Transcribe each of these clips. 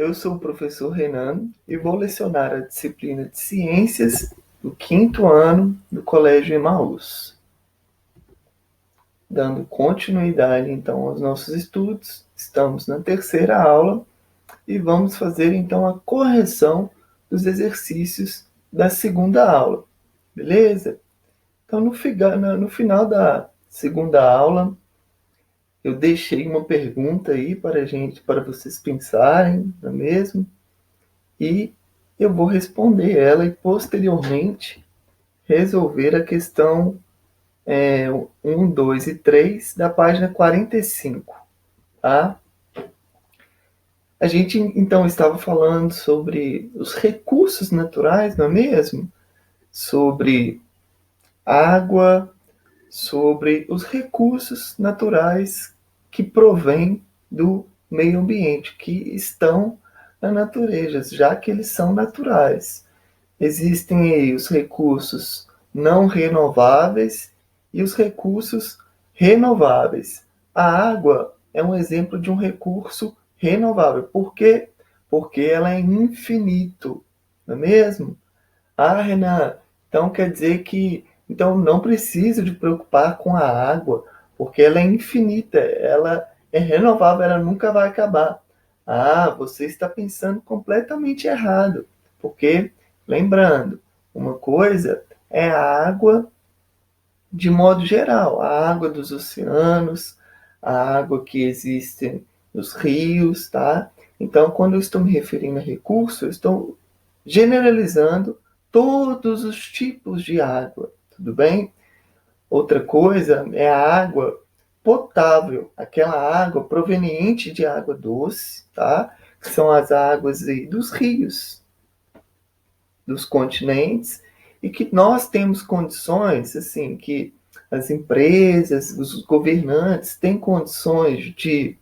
eu sou o professor Renan e vou lecionar a disciplina de Ciências do 5º ano do Colégio Emaús. Dando continuidade, então, aos nossos estudos, estamos na 3ª aula e vamos fazer, então, a correção dos exercícios da 2ª aula, beleza? Então, no final da 2ª aula, eu deixei uma pergunta aí para vocês pensarem, não é mesmo? E eu vou responder ela e posteriormente resolver a questão 1, 2 e 3 da página 45, tá? A gente então estava falando sobre os recursos naturais, não é mesmo? Sobre água, sobre os recursos naturais que provêm do meio ambiente, que estão na natureza, já que eles são naturais. Existem aí os recursos não renováveis e os recursos renováveis. A água é um exemplo de um recurso renovável. Por quê? Porque ela é infinito, não é mesmo? Ah, Renan, então quer dizer que então não preciso de preocupar com a água, porque ela é infinita, ela é renovável, ela nunca vai acabar. Ah, você está pensando completamente errado, porque, lembrando, uma coisa é a água de modo geral, a água dos oceanos, a água que existe nos rios, tá? Então, quando eu estou me referindo a recurso, eu estou generalizando todos os tipos de água, tudo bem? Outra coisa é a água potável, aquela água proveniente de água doce, tá? Que são as águas aí dos rios, dos continentes, e que nós temos condições, assim, que as empresas, os governantes têm condições de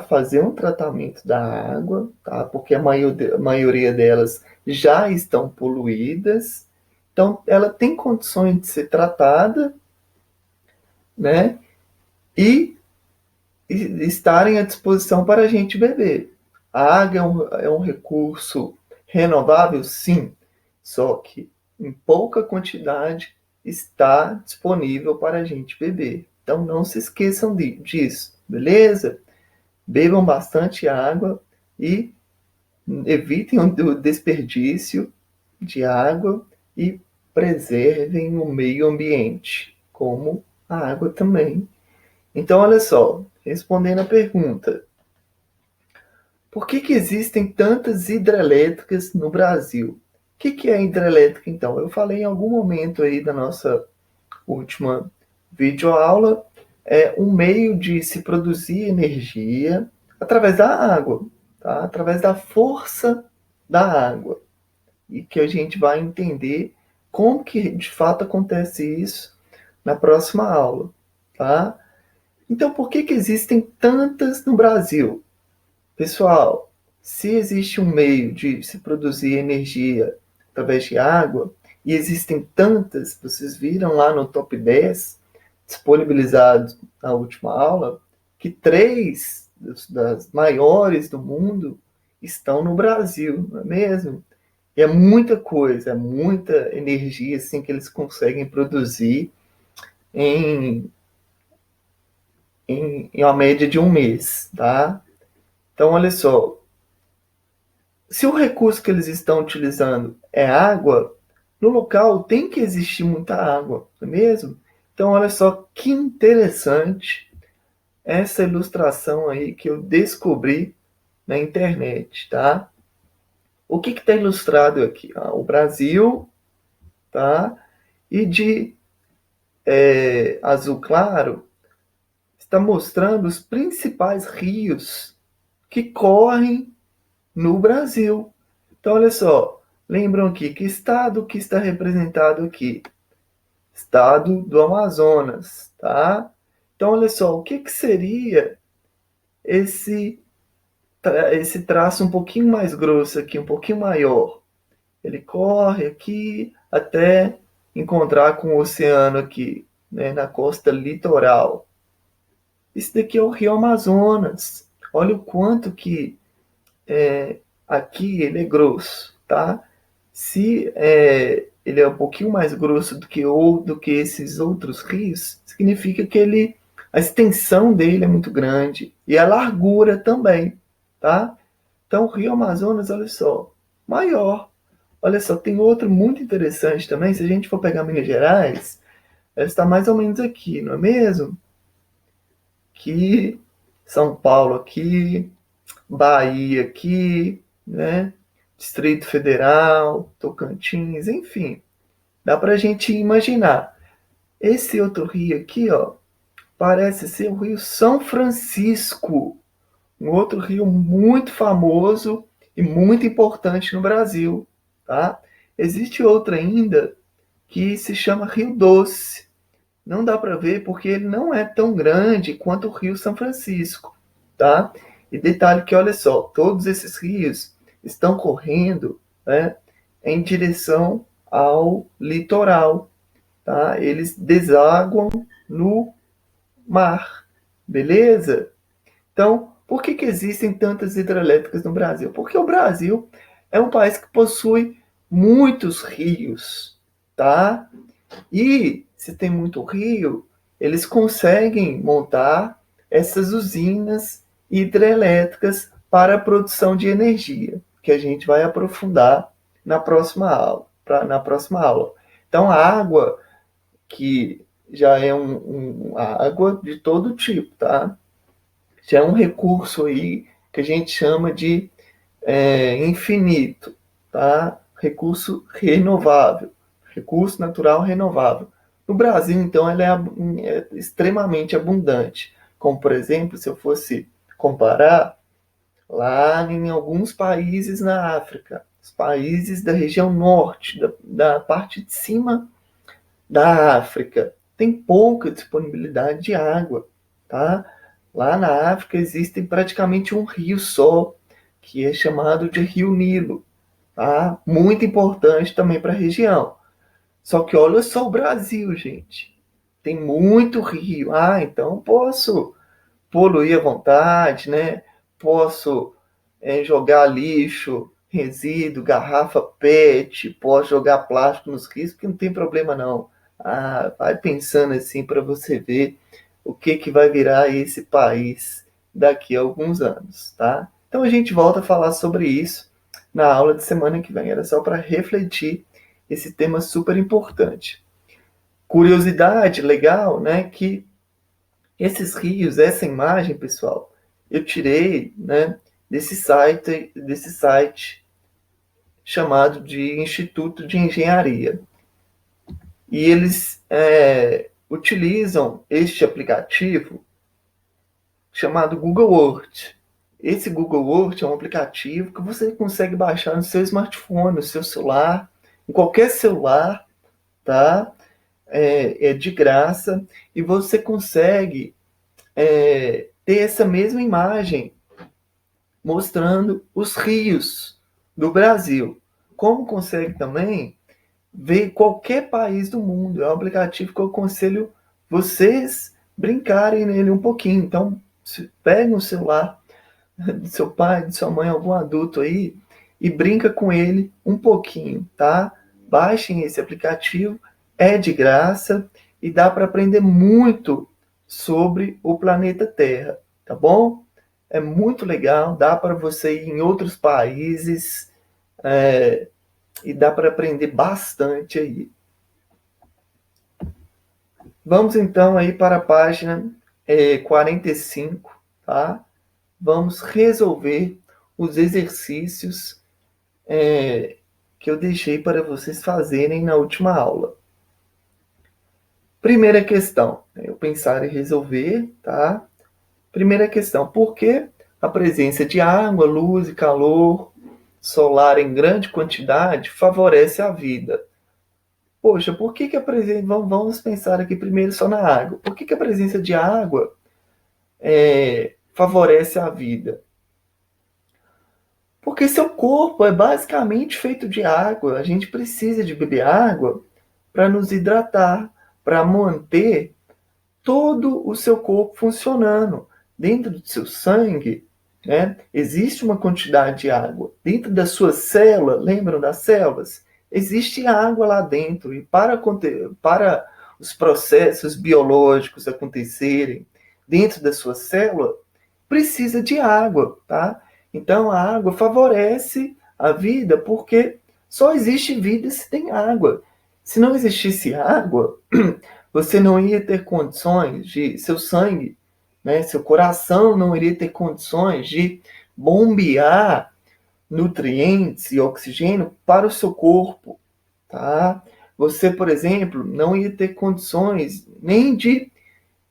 fazer um tratamento da água, tá? Porque a maioria delas já estão poluídas, então ela tem condições de ser tratada, né? E estarem à disposição para a gente beber. A água é um recurso renovável? Sim, só que em pouca quantidade está disponível para a gente beber. Então não se esqueçam disso, beleza? Bebam bastante água e evitem o desperdício de água e preservem o meio ambiente, como a água também. Então, olha só, respondendo a pergunta, por que existem tantas hidrelétricas no Brasil? O que é hidrelétrica, então? Eu falei em algum momento aí da nossa última videoaula, é um meio de se produzir energia através da água, tá? Através da força da água. E que a gente vai entender como que de fato acontece isso na próxima aula, tá? Então, por que existem tantas no Brasil? Pessoal, se existe um meio de se produzir energia através de água, e existem tantas, vocês viram lá no top 10 disponibilizados na última aula, que 3 das maiores do mundo estão no Brasil, não é mesmo? E é muita coisa, é muita energia assim, que eles conseguem produzir em, em uma média de um mês, tá? Então, olha só, se o recurso que eles estão utilizando é água, no local tem que existir muita água, não é mesmo? Então, olha só que interessante essa ilustração aí que eu descobri na internet, tá? O que está ilustrado aqui? O Brasil, tá? E de azul claro está mostrando os principais rios que correm no Brasil. Então, olha só, lembram aqui que estado que está representado aqui? Estado do Amazonas, tá? Então, olha só, o que seria esse, esse traço um pouquinho mais grosso aqui, um pouquinho maior? Ele corre aqui até encontrar com o oceano aqui, né, na costa litoral. Isso daqui é o Rio Amazonas. Olha o quanto que aqui ele é grosso, tá? Se ele é um pouquinho mais grosso do que esses outros rios, significa que a extensão dele é muito grande e a largura também, tá? Então, o Rio Amazonas, olha só, maior. Olha só, tem outro muito interessante também. Se a gente for pegar Minas Gerais, ela está mais ou menos aqui, não é mesmo? Aqui, São Paulo aqui, Bahia aqui, né? Distrito Federal, Tocantins, enfim. Dá pra gente imaginar. Esse outro rio aqui, ó, parece ser o Rio São Francisco, um outro rio muito famoso e muito importante no Brasil, tá? Existe outro ainda que se chama Rio Doce. Não dá para ver porque ele não é tão grande quanto o Rio São Francisco, tá? E detalhe que, olha só, todos esses rios estão correndo, né, em direção ao litoral, tá? Eles desaguam no mar, beleza? Então, por que existem tantas hidrelétricas no Brasil? Porque o Brasil é um país que possui muitos rios, tá? E se tem muito rio, eles conseguem montar essas usinas hidrelétricas para a produção de energia, que a gente vai aprofundar na próxima aula. Então, a água, que já é a água de todo tipo, tá? Já é um recurso aí que a gente chama de infinito, tá? Recurso natural renovável. No Brasil, então, ela é extremamente abundante. Como, por exemplo, se eu fosse comparar lá em alguns países na África, os países da região norte, da parte de cima da África, tem pouca disponibilidade de água, tá? Lá na África existe praticamente um rio só, que é chamado de Rio Nilo, tá? Muito importante também para a região. Só que olha só o Brasil, gente. Tem muito rio. Ah, então posso poluir à vontade, né? Posso jogar lixo, resíduo, garrafa PET, posso jogar plástico nos rios, que não tem problema não. Ah, vai pensando assim para você ver o que vai virar esse país daqui a alguns anos, tá? Então a gente volta a falar sobre isso na aula de semana que vem. Era só para refletir esse tema super importante. Curiosidade legal, né? Que esses rios, essa imagem, pessoal, eu tirei, né, desse site chamado de Instituto de Engenharia. E eles utilizam este aplicativo chamado Google Earth. Esse Google Earth é um aplicativo que você consegue baixar no seu smartphone, no seu celular, em qualquer celular, tá? É de graça e você consegue ter essa mesma imagem mostrando os rios do Brasil. Como consegue também ver qualquer país do mundo. É um aplicativo que eu aconselho vocês brincarem nele um pouquinho. Então, pega o celular do seu pai, de sua mãe, algum adulto aí e brinca com ele um pouquinho, tá? Baixem esse aplicativo, é de graça e dá para aprender muito sobre o planeta Terra, tá bom? É muito legal, dá para você ir em outros países e dá para aprender bastante aí. Vamos então aí para a página 45, tá? Vamos resolver os exercícios que eu deixei para vocês fazerem na última aula. Primeira questão, eu pensar em resolver, tá? Primeira questão, por que a presença de água, luz e calor solar em grande quantidade favorece a vida? Poxa, por que a presença... Vamos pensar aqui primeiro só na água. Por que a presença de água favorece a vida? Porque seu corpo é basicamente feito de água. A gente precisa de beber água para nos hidratar, para manter todo o seu corpo funcionando. Dentro do seu sangue né? Existe uma quantidade de água. Dentro da sua célula, lembram das células? Existe água lá dentro. E para os processos biológicos acontecerem dentro da sua célula, precisa de água, tá? Então a água favorece a vida porque só existe vida se tem água. Se não existisse água, você não ia ter condições de seu sangue, né, seu coração não iria ter condições de bombear nutrientes e oxigênio para o seu corpo, tá? Você, por exemplo, não ia ter condições nem de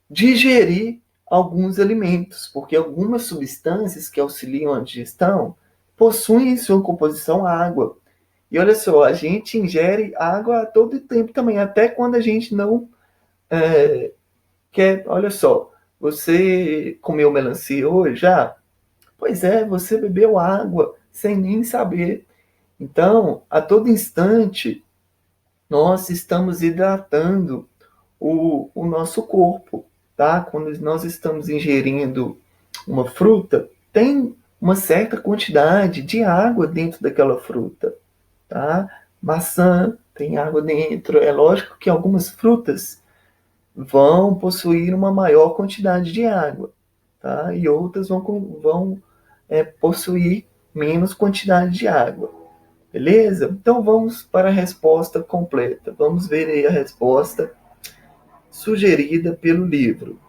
digerir alguns alimentos, porque algumas substâncias que auxiliam a digestão possuem em sua composição água. E olha só, a gente ingere água a todo tempo também, até quando a gente não quer. Olha só, você comeu melancia hoje já? Pois é, você bebeu água sem nem saber. Então, a todo instante, nós estamos hidratando o nosso corpo, tá? Quando nós estamos ingerindo uma fruta, tem uma certa quantidade de água dentro daquela fruta, tá? Maçã tem água dentro. É lógico que algumas frutas vão possuir uma maior quantidade de água, tá? E outras vão possuir menos quantidade de água. Beleza? Então vamos para a resposta completa. Vamos ver aí a resposta sugerida pelo livro.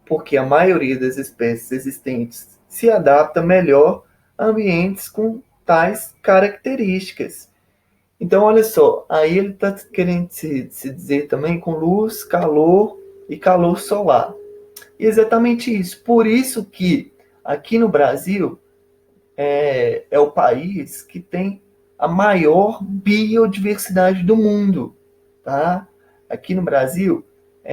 Porque a maioria das espécies existentes se adapta melhor a ambientes com tais características. Então, olha só, aí ele está querendo se dizer também com luz, calor e calor solar. E exatamente isso. Por isso que aqui no Brasil é o país que tem a maior biodiversidade do mundo, tá? Aqui no Brasil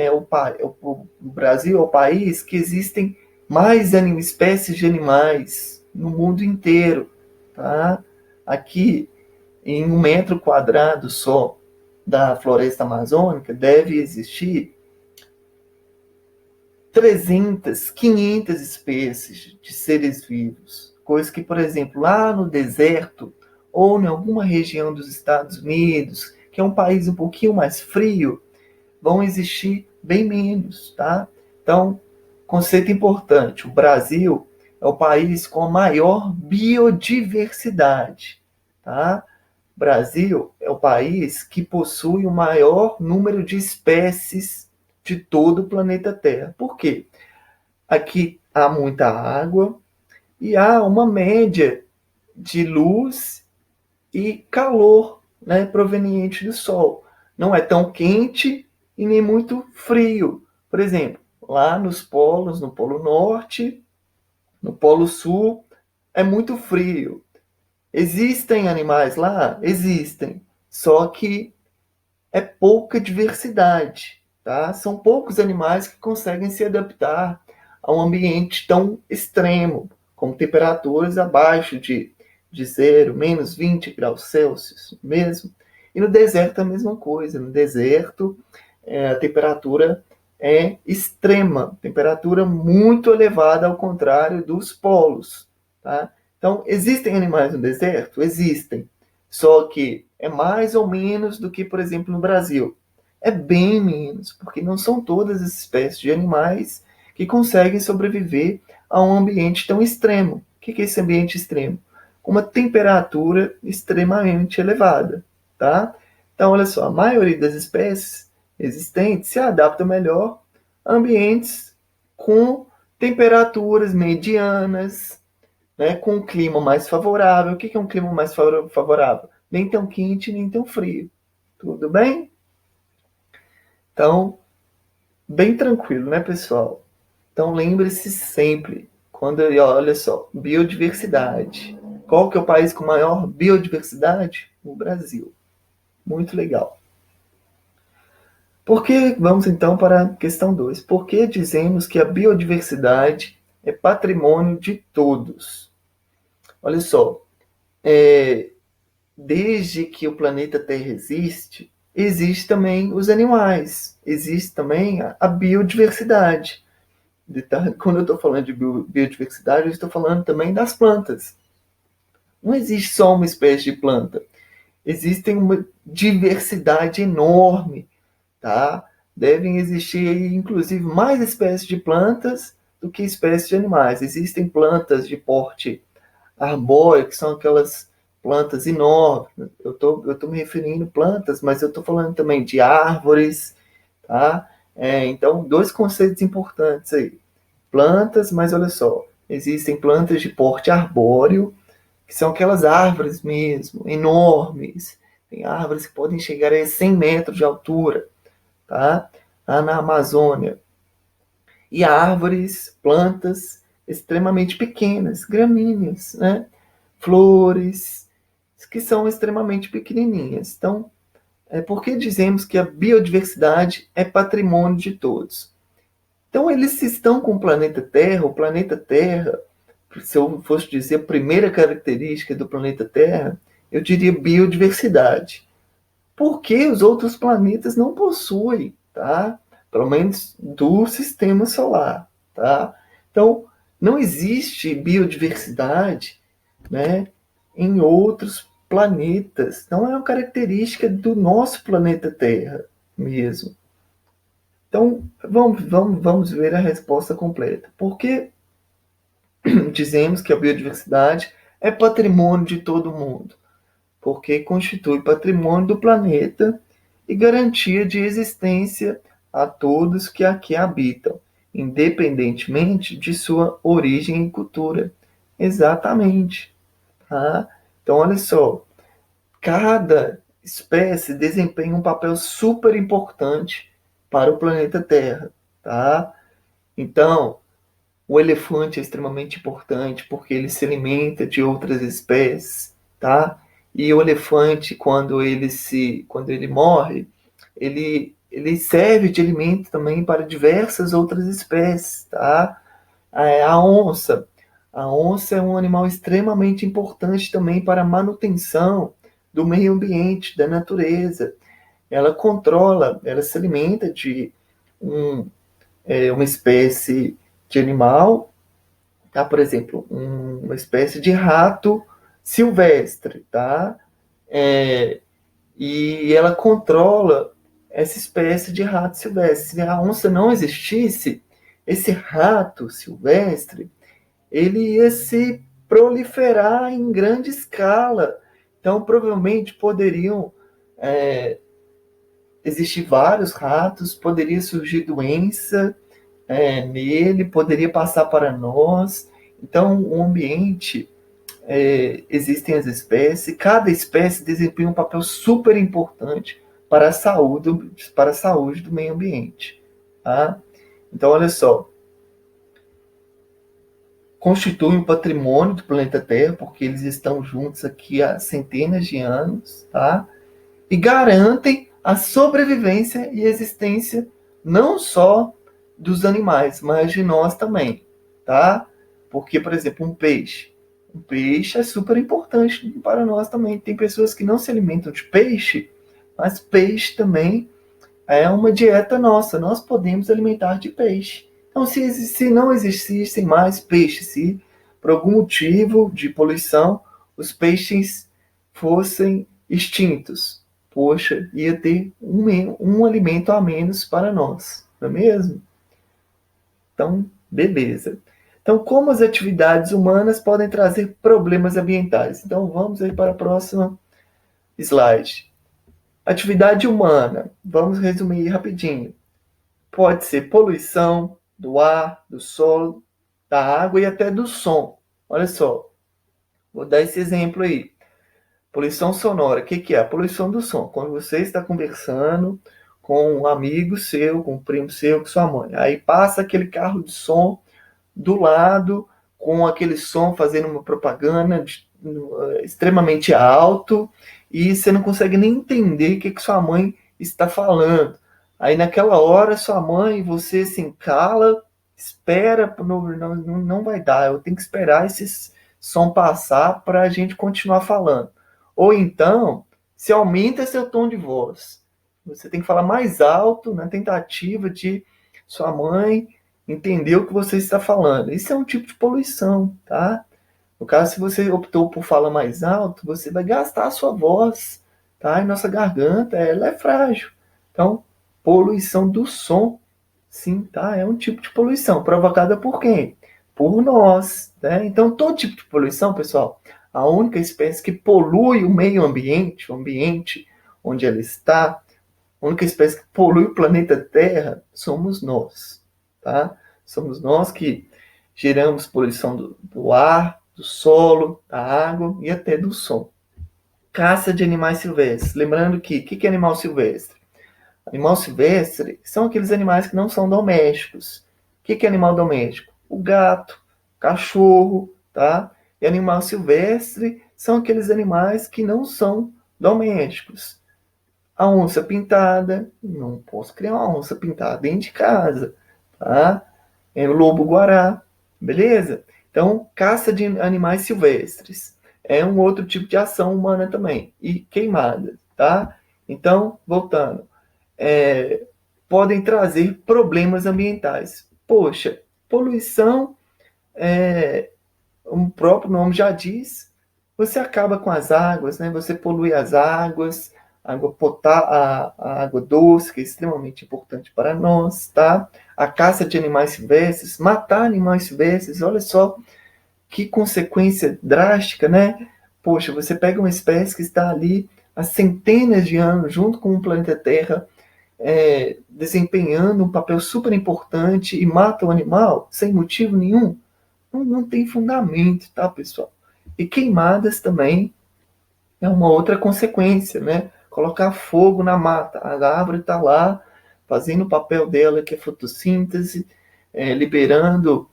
o Brasil é o país que existem mais espécies de animais no mundo inteiro, tá? Aqui em 1 metro quadrado só da floresta amazônica deve existir 300, 500 espécies de seres vivos. Coisa que, por exemplo, lá no deserto ou em alguma região dos Estados Unidos, que é um país um pouquinho mais frio, vão existir bem menos, tá? Então, conceito importante, o Brasil é o país com a maior biodiversidade, tá? O Brasil é o país que possui o maior número de espécies de todo o planeta Terra. Por quê? Aqui há muita água e há uma média de luz e calor, né, proveniente do Sol. Não é tão quente e nem muito frio. Por exemplo, lá nos polos, no Polo Norte, no Polo Sul, é muito frio. Existem animais lá? Existem. Só que é pouca diversidade, tá? São poucos animais que conseguem se adaptar a um ambiente tão extremo, como temperaturas abaixo de 0, menos 20 graus Celsius mesmo. E no deserto é a mesma coisa. No deserto, a temperatura é extrema, temperatura muito elevada, ao contrário dos polos. Tá? Então, existem animais no deserto? Existem. Só que é mais ou menos do que, por exemplo, no Brasil. É bem menos, porque não são todas as espécies de animais que conseguem sobreviver a um ambiente tão extremo. O que é esse ambiente extremo? Uma temperatura extremamente elevada, tá? Então, olha só, a maioria das espécies existentes se adapta melhor a ambientes com temperaturas medianas, né, com um clima mais favorável. O que é um clima mais favorável? Nem tão quente, nem tão frio. Tudo bem? Então, bem tranquilo, né, pessoal? Então, lembre-se sempre, quando olha só, biodiversidade. Qual que é o país com maior biodiversidade? O Brasil. Muito legal. Vamos então para a questão 2. Por que dizemos que a biodiversidade é patrimônio de todos? Olha só, desde que o planeta Terra existe também os animais, existe também a biodiversidade. quando eu estou falando de biodiversidade, eu estou falando também das plantas. Não existe só uma espécie de planta. Existem uma diversidade enorme, tá? Devem existir, inclusive, mais espécies de plantas do que espécies de animais. Existem plantas de porte arbóreo, que são aquelas plantas enormes. Eu tô me referindo a plantas, mas eu estou falando também de árvores, tá? Então, dois conceitos importantes aí. Plantas, mas olha só, existem plantas de porte arbóreo, que são aquelas árvores mesmo, enormes. Tem árvores que podem chegar a 100 metros de altura, tá? Lá na Amazônia. E árvores, plantas extremamente pequenas, gramíneas, né? Flores, que são extremamente pequenininhas. Então, por que dizemos que a biodiversidade é patrimônio de todos? Então, eles estão com o planeta Terra, se eu fosse dizer a primeira característica do planeta Terra, eu diria biodiversidade. Porque os outros planetas não possuem, tá? Pelo menos do sistema solar, tá? Então, não existe biodiversidade, né, em outros planetas. Não é uma característica do nosso planeta Terra mesmo. Então, vamos ver a resposta completa. Por que dizemos que a biodiversidade é patrimônio de todo mundo? Porque constitui patrimônio do planeta e garantia de existência a todos que aqui habitam, independentemente de sua origem e cultura. Exatamente. Tá? Então, olha só, cada espécie desempenha um papel super importante para o planeta Terra. Tá? Então, o elefante é extremamente importante porque ele se alimenta de outras espécies, tá? E o elefante, quando ele morre, ele serve de alimento também para diversas outras espécies, tá? A onça é um animal extremamente importante também para a manutenção do meio ambiente, da natureza. Ela se alimenta de um, uma espécie de animal, tá? Por exemplo, uma espécie de rato silvestre, tá? E ela controla essa espécie de rato silvestre. Se a onça não existisse, esse rato silvestre, ele ia se proliferar em grande escala. Então, provavelmente poderiam existir vários ratos, poderia surgir doença, nele, poderia passar para nós. Então, o ambiente, existem as espécies, cada espécie desempenha um papel super importante para a saúde do meio ambiente. Tá? Então, olha só, constitui um patrimônio do planeta Terra, porque eles estão juntos aqui há centenas de anos, tá? E garantem a sobrevivência e existência não só dos animais, mas de nós também, tá? Porque, por exemplo, um peixe é super importante para nós também. Tem pessoas que não se alimentam de peixe, mas peixe também é uma dieta nossa. Nós podemos alimentar de peixe. Então, se não existissem mais peixes, se por algum motivo de poluição os peixes fossem extintos, poxa, ia ter um alimento a menos para nós, não é mesmo? Então, beleza. Então, como as atividades humanas podem trazer problemas ambientais? Então, vamos aí para a próxima slide. Atividade humana, vamos resumir rapidinho. Pode ser poluição do ar, do solo, da água e até do som. Olha só, vou dar esse exemplo aí. Poluição sonora, o que é? A poluição do som. Quando você está conversando com um amigo seu, com um primo seu, com sua mãe, aí passa aquele carro de som do lado, com aquele som fazendo uma propaganda extremamente alto, e você não consegue nem entender o que sua mãe está falando. Aí naquela hora, sua mãe, você se encala, espera, não vai dar, eu tenho que esperar esse som passar para a gente continuar falando. Ou então, se aumenta seu tom de voz. Você tem que falar mais alto na tentativa de sua mãe entender o que você está falando. Isso é um tipo de poluição, tá? No caso, se você optou por falar mais alto, você vai gastar a sua voz, tá? E nossa garganta, ela é frágil. Então, poluição do som, sim, tá? É um tipo de poluição provocada por quem? Por nós, né? Então, todo tipo de poluição, pessoal, a única espécie que polui o meio ambiente, o ambiente onde ela está, a única espécie que polui o planeta Terra somos nós, tá? Somos nós que geramos poluição do ar, do solo, da água e até do som. Caça de animais silvestres. Lembrando que o que é animal silvestre? Animal silvestre são aqueles animais que não são domésticos. O que é animal doméstico? O gato, cachorro, tá? E animal silvestre são aqueles animais que não são domésticos. A onça pintada, não posso criar uma onça pintada dentro de casa, tá? É o lobo-guará, beleza? Então, caça de animais silvestres é um outro tipo de ação humana também. E queimada, tá? Então, voltando, é, podem trazer problemas ambientais. Poxa, poluição, o próprio nome já diz, você acaba com as águas, né? Você polui as águas, água a água doce, que é extremamente importante para nós, tá? A caça de animais silvestres, matar animais silvestres, olha só que consequência drástica, né? Poxa, você pega uma espécie que está ali há centenas de anos, junto com o planeta Terra, desempenhando um papel super importante e mata o animal sem motivo nenhum. Não tem fundamento, tá, pessoal? E queimadas também é uma outra consequência, né? Colocar fogo na mata. A árvore está lá fazendo o papel dela, que é fotossíntese, liberando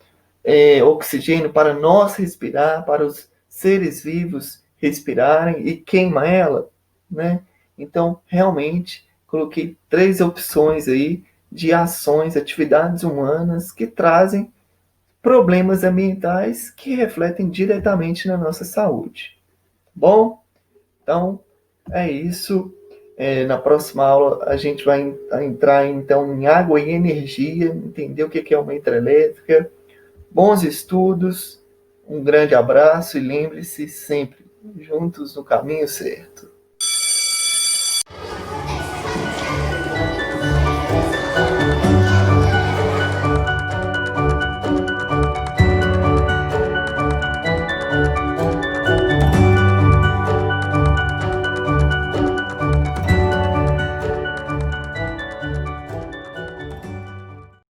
oxigênio para nós respirar, para os seres vivos respirarem e queima ela, né? Então, realmente, coloquei 3 opções aí de ações, atividades humanas que trazem problemas ambientais que refletem diretamente na nossa saúde. Tá bom? Então, é isso. Na próxima aula a gente vai entrar então em água e energia, entender o que é uma hidrelétrica. Bons estudos, um grande abraço e lembre-se sempre, juntos no caminho certo.